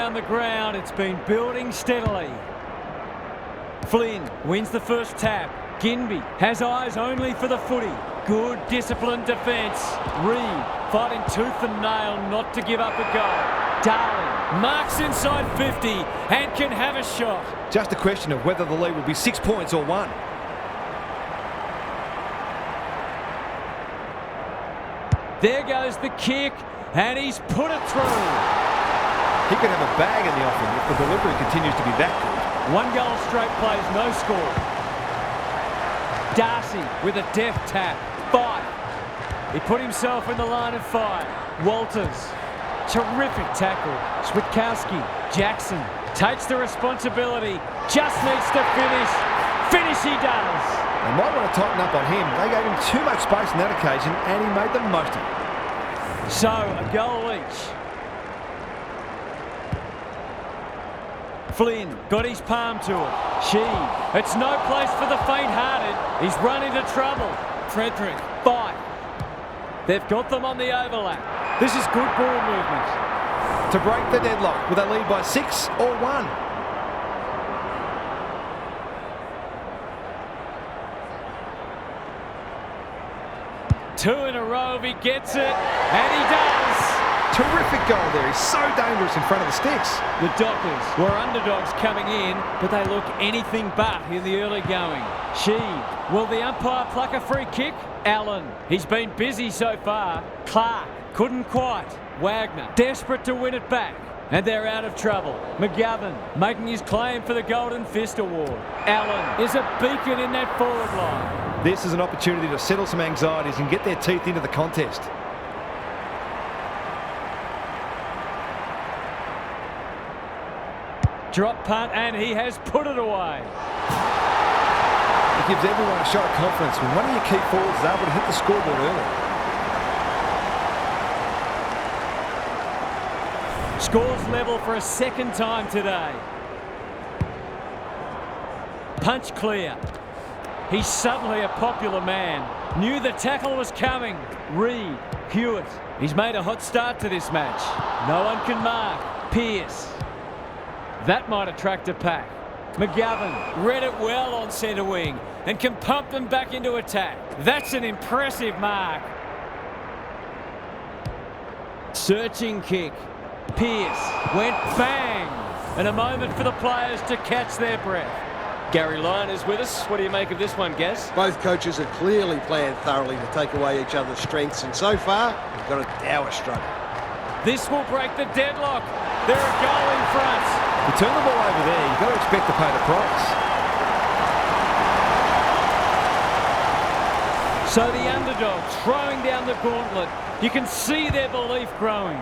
around the ground. It's been building steadily. Flynn wins the first tap. Ginby has eyes only for the footy. Good disciplined defence. Reed fighting tooth and nail not to give up a goal. Darling marks inside 50 and can have a shot. Just a question of whether the lead will be 6 points or 1. There goes the kick, and he's put it through. He could have a bag in the offing if the delivery continues to be that good. 1 goal straight plays, no score. Darcy with a deft tap. 5. He put himself in the line of fire. Walters, terrific tackle. Switkowski, Jackson takes the responsibility, just needs to finish. Finish he does. They might want to tighten up on him. They gave him too much space on that occasion, and he made the most of it. So, a goal each. Flynn got his palm to it. It's no place for the faint-hearted. He's run into trouble. Frederick, 5. They've got them on the overlap. This is good ball movement. To break the deadlock, will they lead by 6 or 1? Two in a row if he gets it, and he does. Terrific goal there. He's so dangerous in front of the sticks. The Dockers were underdogs coming in, but they look anything but in the early going. Will the umpire pluck a free kick? Allen, he's been busy so far. Clark, couldn't quite. Wagner, desperate to win it back. And they're out of trouble. McGovern making his claim for the Golden Fist Award. Allen is a beacon in that forward line. This is an opportunity to settle some anxieties and get their teeth into the contest. Drop punt, and he has put it away. It gives everyone a shot of confidence when one of your key forwards is able to hit the scoreboard early. Scores level for a second time today. Punch clear. He's suddenly a popular man. Knew the tackle was coming. Reed, Hewitt. He's made a hot start to this match. No one can mark. Pearce. That might attract a pack. McGovern read it well on centre wing and can pump them back into attack. That's an impressive mark. Searching kick. Pearce went bang. And a moment for the players to catch their breath. Gary Lyon is with us. What do you make of this one, Gaz? Both coaches have clearly planned thoroughly to take away each other's strengths, and so far, we've got a dour struggle. This will break the deadlock. They're a goal in front. You turn the ball over there, you've got to expect to pay the price. So the underdog throwing down the gauntlet. You can see their belief growing.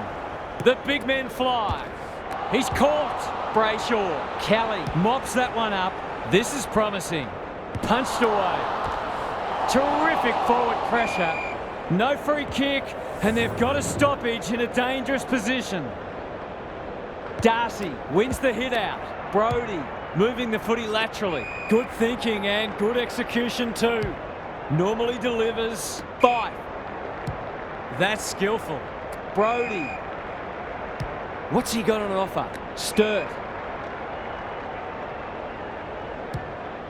The big men fly. He's caught. Brayshaw. Kelly mops that one up. This is promising. Punched away. Terrific forward pressure. No free kick, and they've got a stoppage in a dangerous position. Darcy wins the hit out. Brody moving the footy laterally. Good thinking and good execution too. Normally delivers. 5. That's skillful. Brody. What's he got on offer? Sturt.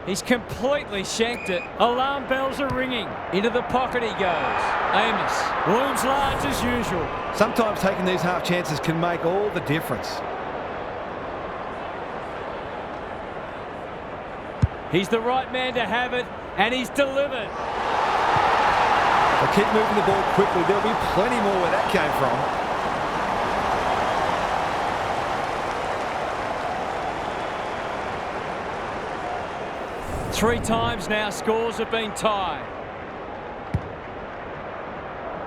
He's completely shanked it. Alarm bells are ringing. Into the pocket he goes. Amos looms large as usual. Sometimes taking these half chances can make all the difference. He's the right man to have it, and he's delivered. They'll keep moving the ball quickly. There'll be plenty more where that came from. 3 times now scores have been tied.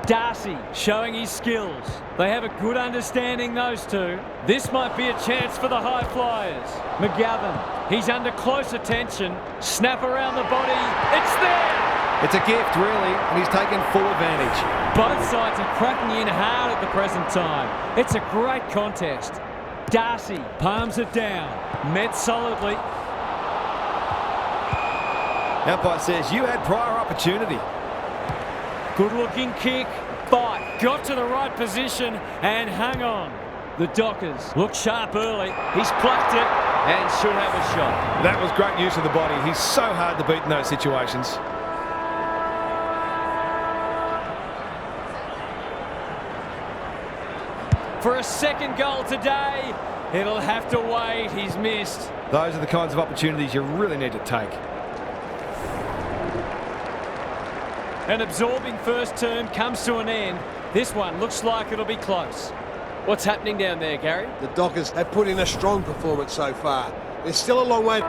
Darcy showing his skills. They have a good understanding, those two. This might be a chance for the high flyers. McGovern, he's under close attention. Snap around the body. It's there! It's a gift, really, and he's taken full advantage. Both sides are cracking in hard at the present time. It's a great contest. Darcy palms it down. Met solidly. Umpire says you had prior opportunity. Good looking kick. Fight. Got to the right position and hung on. The Dockers look sharp early. He's plucked it and should have a shot. That was great use of the body. He's so hard to beat in those situations. For a second goal today, it'll have to wait. He's missed. Those are the kinds of opportunities you really need to take. An absorbing first term comes to an end. This one looks like it'll be close. What's happening down there, Gary? The Dockers have put in a strong performance so far. There's still a long way.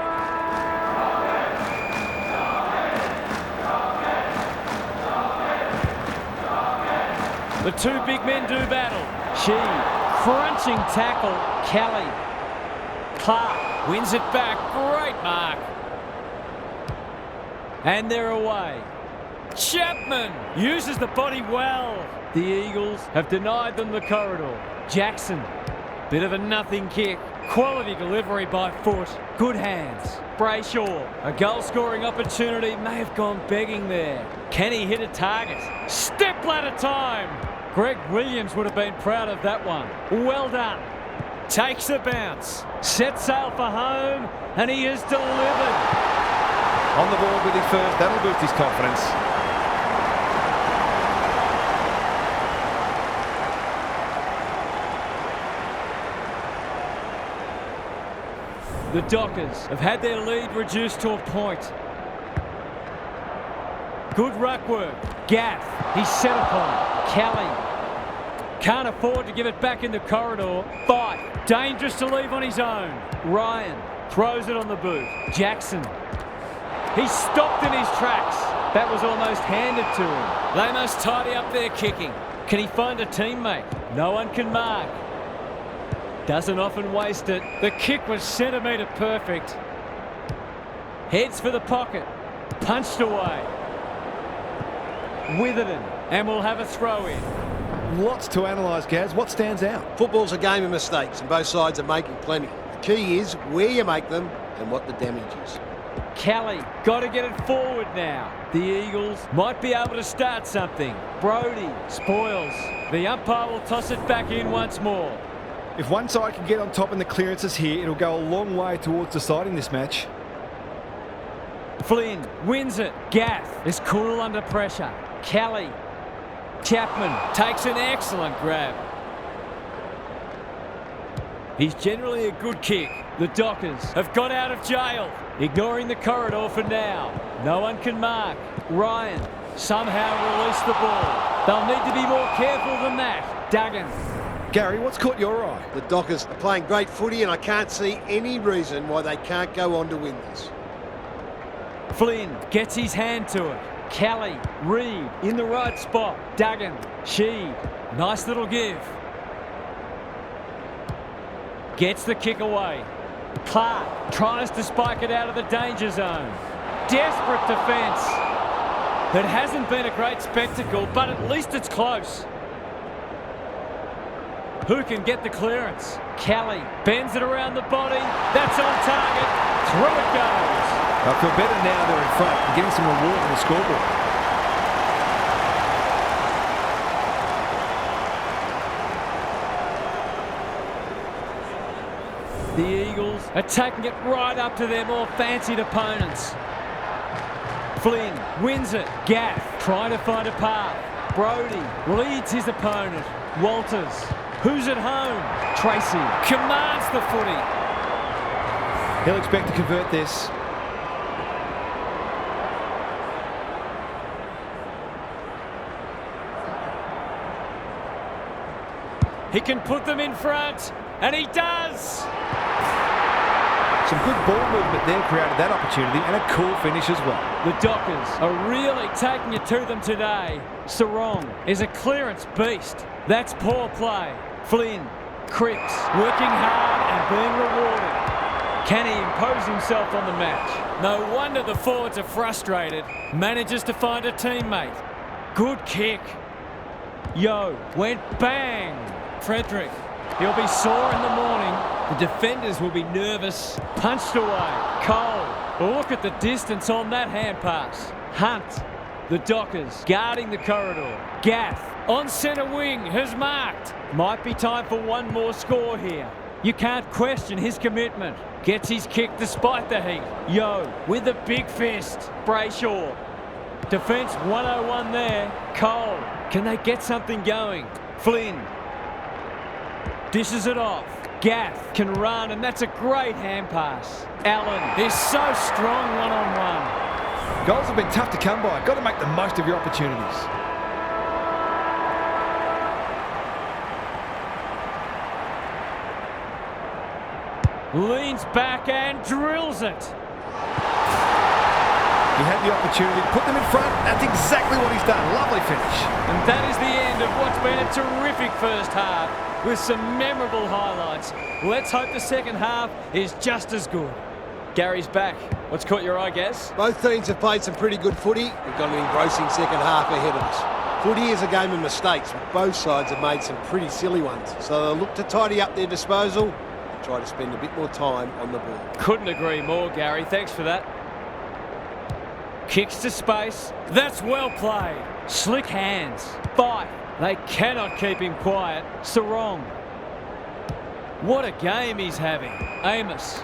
The two big men do battle. She, crunching tackle, Kelly. Clark wins it back. Great mark. And they're away. Chapman uses the body well. The Eagles have denied them the corridor. Jackson, bit of a nothing kick. Quality delivery by foot. Good hands. Brayshaw, a goal-scoring opportunity may have gone begging there. Can he hit a target? Step ladder time. Greg Williams would have been proud of that one. Well done. Takes a bounce. Sets sail for home, and he has delivered. On the board with his first, that'll boost his confidence. The Dockers have had their lead reduced to a point. Good ruck work. Gaff, he's set upon. Kelly can't afford to give it back in the corridor. Fight, dangerous to leave on his own. Ryan throws it on the boot. Jackson, he's stopped in his tracks. That was almost handed to him. They must tidy up their kicking. Can he find a teammate? No one can mark. Doesn't often waste it. The kick was centimetre perfect. Heads for the pocket. Punched away. Witherden, and we'll have a throw in. Lots to analyse, Gaz. What stands out? Football's a game of mistakes and both sides are making plenty. The key is where you make them and what the damage is. Kelly, got to get it forward now. The Eagles might be able to start something. Brody spoils. The umpire will toss it back in once more. If one side can get on top in the clearances here, it'll go a long way towards deciding this match. Flynn wins it. Gaff is cool under pressure. Kelly. Chapman takes an excellent grab. He's generally a good kick. The Dockers have got out of jail, ignoring the corridor for now. No one can mark. Ryan somehow released the ball. They'll need to be more careful than that. Duggan. Gary, what's caught your eye? The Dockers are playing great footy and I can't see any reason why they can't go on to win this. Flynn gets his hand to it. Kelly, Reed in the right spot. Duggan, Sheed, nice little give. Gets the kick away. Clark tries to spike it out of the danger zone. Desperate defence. It hasn't been a great spectacle, but at least it's close. Who can get the clearance? Kelly bends it around the body. That's on target. Through it goes. I feel better now they're in front and getting some reward on the scoreboard. The Eagles are taking it right up to their more fancied opponents. Flynn wins it. Gaff trying to find a path. Brody leads his opponent. Walters, who's at home? Tracy commands the footy. He'll expect to convert this. He can put them in front, and he does! Some good ball movement there created that opportunity, and a cool finish as well. The Dockers are really taking it to them today. Sarong is a clearance beast. That's poor play. Flynn, Cripps, working hard and being rewarded. Can he impose himself on the match? No wonder the forwards are frustrated. Manages to find a teammate. Good kick. Yo, went bang. Frederick, he'll be sore in the morning. The defenders will be nervous. Punched away. Cole, look at the distance on that hand pass. Hunt, the Dockers guarding the corridor. Gaff On centre wing, has marked. Might be time for one more score here. You can't question his commitment. Gets his kick despite the heat. Yo, with the big fist. Brayshaw. Defence 101 there. Cole. Can they get something going? Flynn. Dishes it off. Gaff can run, and that's a great hand pass. Allen is so strong one-on-one. Goals have been tough to come by. Got to make the most of your opportunities. Leans back and drills it. He had the opportunity to put them in front. That's exactly what he's done. Lovely finish. And that is the end of what's been a terrific first half with some memorable highlights. Let's hope the second half is just as good. Gary's back. What's caught your eye, Gaz? Both teams have played some pretty good footy. We've got an engrossing second half ahead of us. Footy is a game of mistakes, but both sides have made some pretty silly ones. So they'll look to tidy up their disposal and try to spend a bit more time on the ball. Couldn't agree more, Gary. Thanks for that. Kicks to space. That's well played. Slick hands. Fight. They cannot keep him quiet. Sarong. What a game he's having. Amos.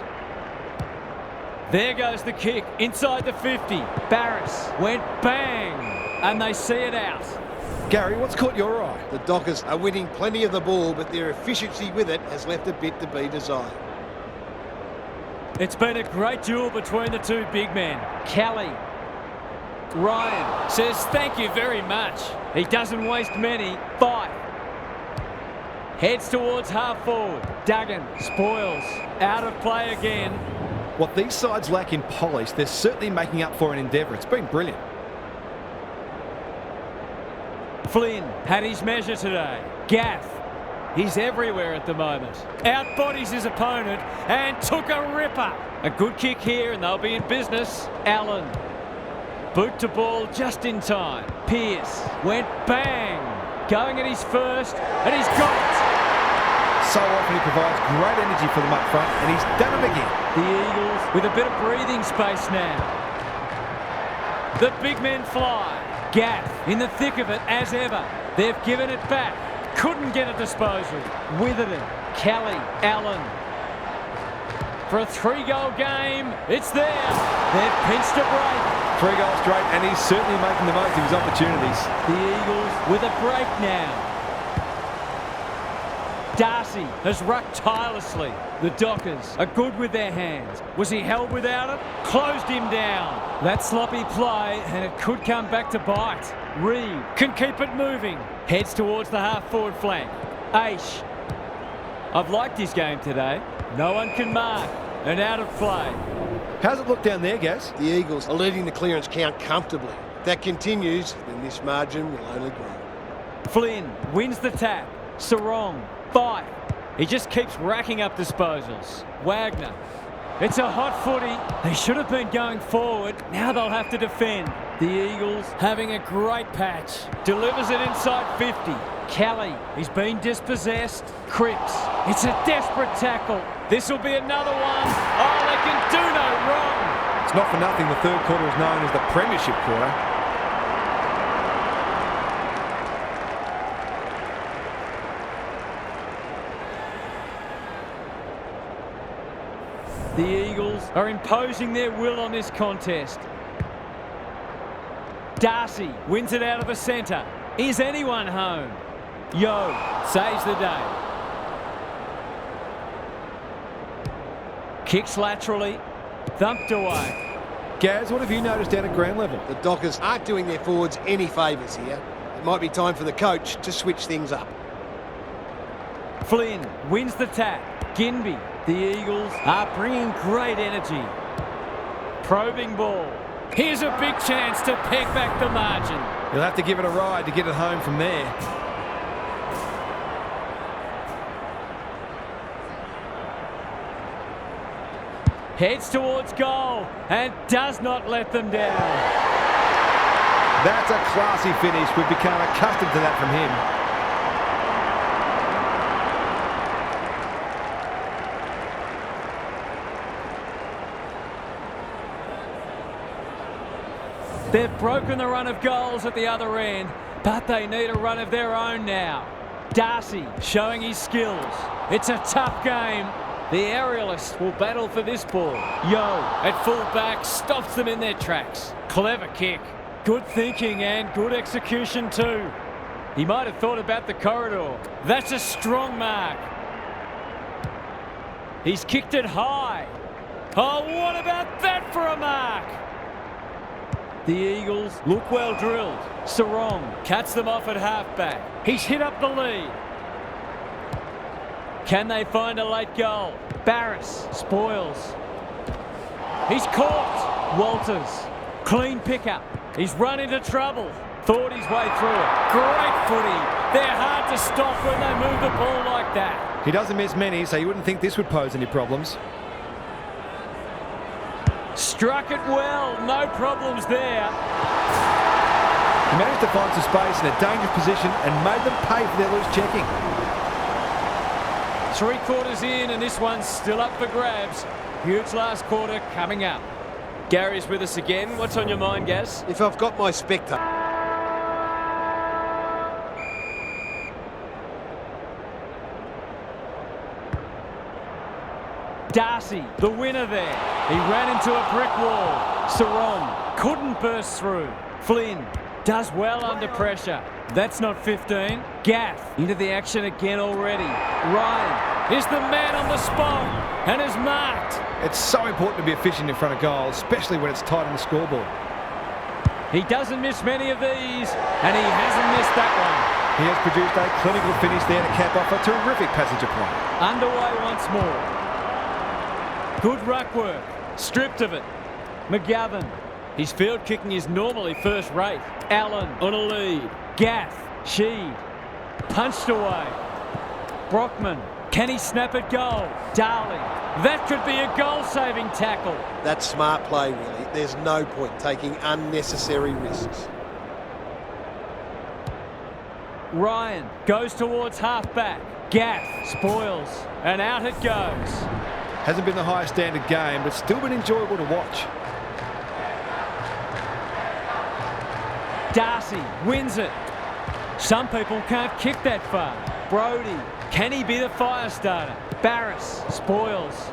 There goes the kick. Inside the 50. Barris went bang. And they see it out. Gary, what's caught your eye? The Dockers are winning plenty of the ball, but their efficiency with it has left a bit to be desired. It's been a great duel between the two big men. Kelly. Ryan says thank you very much. He doesn't waste many. Fight. Heads towards half forward. Duggan spoils. Out of play again. What these sides lack in polish, they're certainly making up for in endeavour. It's been brilliant. Flynn had his measure today. Gaff. He's everywhere at the moment. Outbodies his opponent and took a ripper. A good kick here and they'll be in business. Allen. Boot to ball just in time. Pearce went bang. Going at his first, and he's got it. So often he provides great energy for them up front, and he's done it again. The Eagles with a bit of breathing space now. The big men fly. Gaff in the thick of it as ever. They've given it back. Couldn't get a disposal. Witherden, Kelly, Allen. For a 3-goal game, it's there. They've pinched a break. 3 goals straight, and he's certainly making the most of his opportunities. The Eagles with a break now. Darcy has rucked tirelessly. The Dockers are good with their hands. Was he held without it? Closed him down. That sloppy play, and it could come back to bite. Reed can keep it moving. Heads towards the half-forward flank. Aish. I've liked his game today. No one can mark. And out of play. How's it look down there, Gaz? The Eagles are leading the clearance count comfortably. If that continues, then this margin will only grow. Flynn wins the tap. Sarong. Fight. He just keeps racking up disposals. Wagner. It's a hot footy. They should have been going forward. Now they'll have to defend. The Eagles having a great patch. Delivers it inside 50. Kelly. He's been dispossessed. Cripps. It's a desperate tackle. This will be another one. Oh, they can do no wrong. It's not for nothing the third quarter is known as the Premiership quarter. The Eagles are imposing their will on this contest. Darcy wins it out of the centre. Is anyone home? Yo saves the day. Kicks laterally. Thumped away. Gaz, what have you noticed down at ground level? The Dockers aren't doing their forwards any favours here. It might be time for the coach to switch things up. Flynn wins the tap. Ginby. The Eagles are bringing great energy. Probing ball. Here's a big chance to peg back the margin. He'll have to give it a ride to get it home from there. Heads towards goal and does not let them down. That's a classy finish. We've become accustomed to that from him. They've broken the run of goals at the other end, But they need a run of their own now. Darcy showing his skills. It's a tough game. The aerialist will battle for this ball. Yo at full back stops them in their tracks. Clever kick. Good thinking and good execution too. He might have thought about the corridor. That's a strong mark. He's kicked it high. Oh, what about that for a mark? The Eagles look well drilled. Sarong cuts them off at halfback. He's hit up the lead. Can they find a late goal? Barris spoils. He's caught. Walters. Clean pickup. He's run into trouble. Thought his way through it. Great footy. They're hard to stop when they move the ball like that. He doesn't miss many, so you wouldn't think this would pose any problems. Struck it well. No problems there. He managed to find some space in a dangerous position and made them pay for their loose checking. 3/4 in and this one's still up for grabs. Huge last quarter coming up. Gary's with us again. What's on your mind, Gaz? If I've got my spectre. Darcy, the winner there. He ran into a brick wall. Sarong couldn't burst through. Flynn does well under pressure. That's not 15. Gaff into the action again already. Ryan is the man on the spot and is marked. It's so important to be efficient in front of goal, especially when it's tight on the scoreboard. He doesn't miss many of these, and he hasn't missed that one. He has produced a clinical finish there to cap off a terrific passage of play. Underway once more. Good ruck work. Stripped of it. McGovern. His field kicking is normally first rate. Allen on a lead. Gaff. Sheed. Punched away. Brockman. Can he snap at goal? Darling. That could be a goal-saving tackle. That's smart play, really. There's no point taking unnecessary risks. Ryan goes towards half-back. Gaff spoils. And out it goes. Hasn't been the highest standard game, but still been enjoyable to watch. Darcy wins it. Some people can't kick that far. Brody, can he be the fire starter? Barris spoils.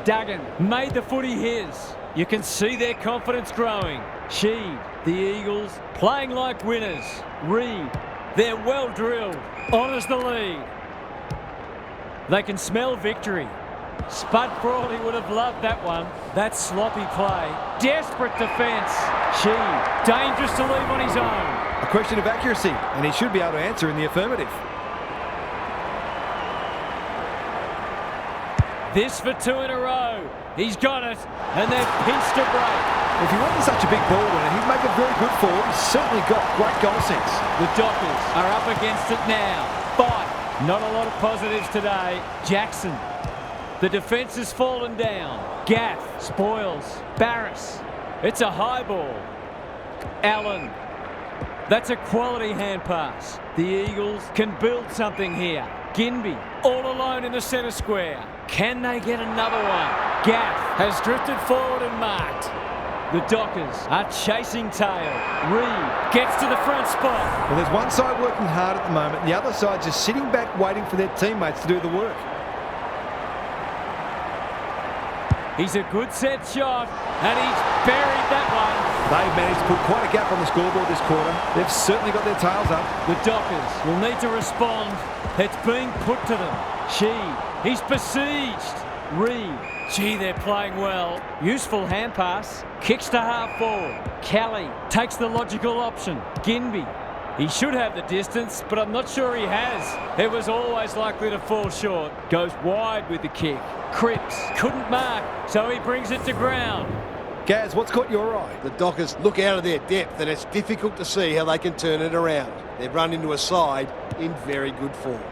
Duggan made the footy his. You can see their confidence growing. Sheed, the Eagles, playing like winners. Reed, they're well drilled. Honours the lead. They can smell victory. Spud Frawley would have loved that one. That sloppy play. Desperate defence. Sheed, dangerous to leave on his own. A question of accuracy, and he should be able to answer in the affirmative. This for 2 in a row. He's got it, and they've pinched a break. If he wasn't such a big ball winner, he'd make a very good forward. He's certainly got great goal sense. The Dockers are up against it now. Fight. Not a lot of positives today. Jackson. The defence has fallen down. Gaff spoils. Barris. It's a high ball. Allen. That's a quality hand pass. The Eagles can build something here. Ginby all alone in the centre square. Can they get another one? Gaff has drifted forward and marked. The Dockers are chasing tail. Reed gets to the front spot. Well, there's one side working hard at the moment, and the other side just sitting back waiting for their teammates to do the work. He's a good set shot, and he's buried that one. They've managed to put quite a gap on the scoreboard this quarter. They've certainly got their tails up. The Dockers will need to respond. It's being put to them. He's besieged. Reed. Gee, they're playing well. Useful hand pass. Kicks to half forward. Kelly takes the logical option. Ginby. He should have the distance, but I'm not sure he has. It was always likely to fall short. Goes wide with the kick. Cripps couldn't mark, so he brings it to ground. Gaz, what's caught your eye? The Dockers look out of their depth, and it's difficult to see how they can turn it around. They've run into a side in very good form.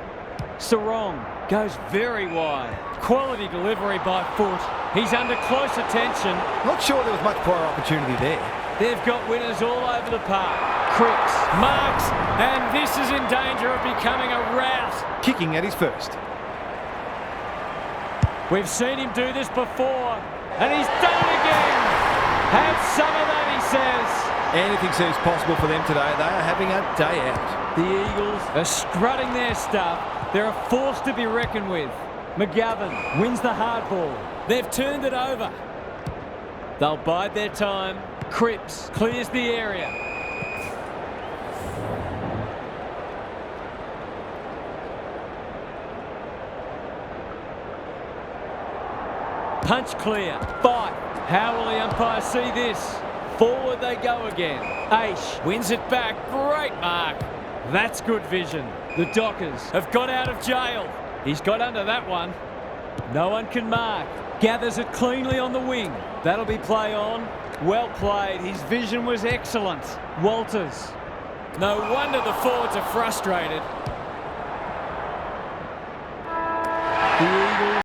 Sarong goes very wide. Quality delivery by foot. He's under close attention. Not sure there was much prior opportunity there. They've got winners all over the park. Cripps marks, and this is in danger of becoming a rout. Kicking at his first. We've seen him do this before, and he's done it again. Have some of that, he says. Anything seems possible for them today. They are having a day out. The Eagles are strutting their stuff. They're a force to be reckoned with. McGovern wins the hard ball. They've turned it over. They'll bide their time. Cripps clears the area. Punch clear. Fight. How will the umpire see this? Forward they go again. Aish wins it back. Great mark. That's good vision. The Dockers have got out of jail. He's got under that one. No one can mark. Gathers it cleanly on the wing. That'll be play on. Well played. His vision was excellent. Walters. No wonder the forwards are frustrated.